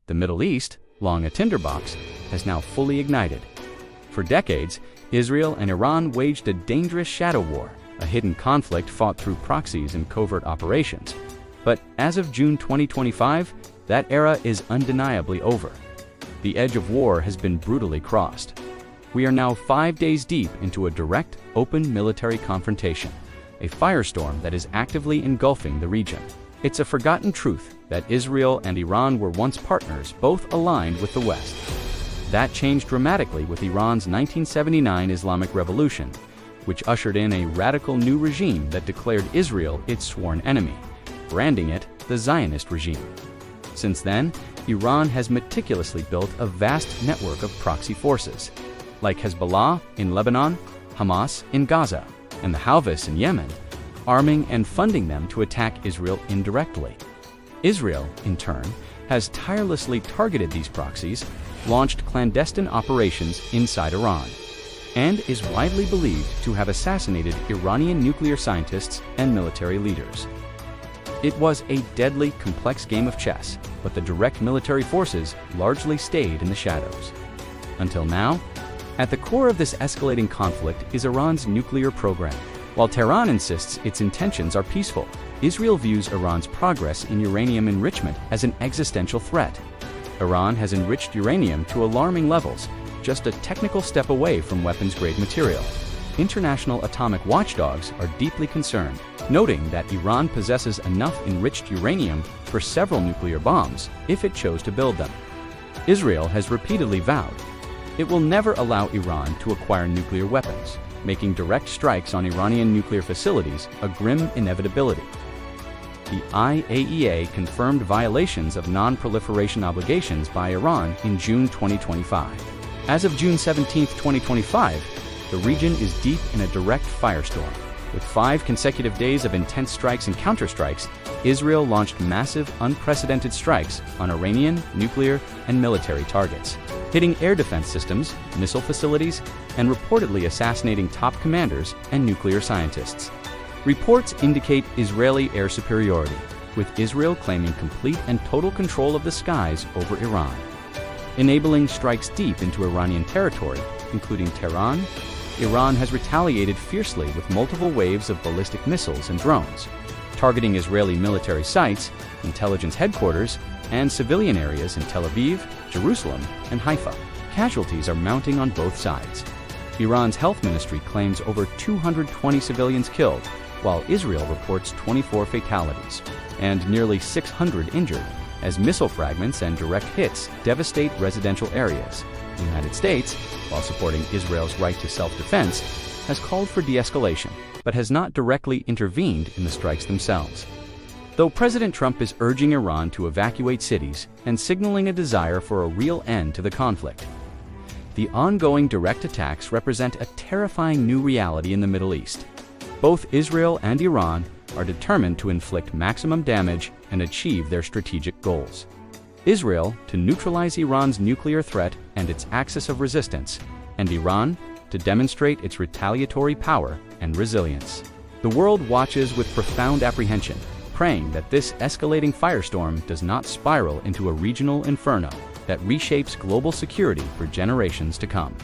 The Middle East, long a tinderbox, has now fully ignited. For decades, Israel and Iran waged a dangerous shadow war, a hidden conflict fought through proxies and covert operations. But as of June 2025, that era is undeniably over. The edge of war has been brutally crossed. We are now 5 days deep into a direct, open military confrontation, a firestorm that is actively engulfing the region. It's a forgotten truth that Israel and Iran were once partners, both aligned with the West. That changed dramatically with Iran's 1979 Islamic Revolution, which ushered in a radical new regime that declared Israel its sworn enemy, branding it the Zionist regime. Since then, Iran has meticulously built a vast network of proxy forces, like Hezbollah in Lebanon, Hamas in Gaza, and the Houthis in Yemen, arming and funding them to attack Israel indirectly. Israel, in turn, has tirelessly targeted these proxies, launched clandestine operations inside Iran, and is widely believed to have assassinated Iranian nuclear scientists and military leaders. It was a deadly, complex game of chess, but the direct military forces largely stayed in the shadows. Until now, at the core of this escalating conflict is Iran's nuclear program. While Tehran insists its intentions are peaceful, Israel views Iran's progress in uranium enrichment as an existential threat. Iran has enriched uranium to alarming levels, just a technical step away from weapons-grade material. International atomic watchdogs are deeply concerned, noting that Iran possesses enough enriched uranium for several nuclear bombs if it chose to build them. Israel has repeatedly vowed it will never allow Iran to acquire nuclear weapons, making direct strikes on Iranian nuclear facilities a grim inevitability. The IAEA confirmed violations of non-proliferation obligations by Iran in June 2025. As of June 17, 2025, the region is deep in a direct firestorm. With 5 consecutive days of intense strikes and counterstrikes, Israel launched massive, unprecedented strikes on Iranian, nuclear, and military targets, hitting air defense systems, missile facilities, and reportedly assassinating top commanders and nuclear scientists. Reports indicate Israeli air superiority, with Israel claiming complete and total control of the skies over Iran, enabling strikes deep into Iranian territory, including Tehran. Iran has retaliated fiercely with multiple waves of ballistic missiles and drones, targeting Israeli military sites, intelligence headquarters, and civilian areas in Tel Aviv, Jerusalem, and Haifa. Casualties are mounting on both sides. Iran's health ministry claims over 220 civilians killed, while Israel reports 24 fatalities and nearly 600 injured, as missile fragments and direct hits devastate residential areas. The United States, while supporting Israel's right to self-defense, has called for de-escalation, but has not directly intervened in the strikes themselves. Though President Trump is urging Iran to evacuate cities and signaling a desire for a real end to the conflict, the ongoing direct attacks represent a terrifying new reality in the Middle East. Both Israel and Iran are determined to inflict maximum damage and achieve their strategic goals. Israel to neutralize Iran's nuclear threat and its axis of resistance, and Iran to demonstrate its retaliatory power and resilience. The world watches with profound apprehension, praying that this escalating firestorm does not spiral into a regional inferno that reshapes global security for generations to come.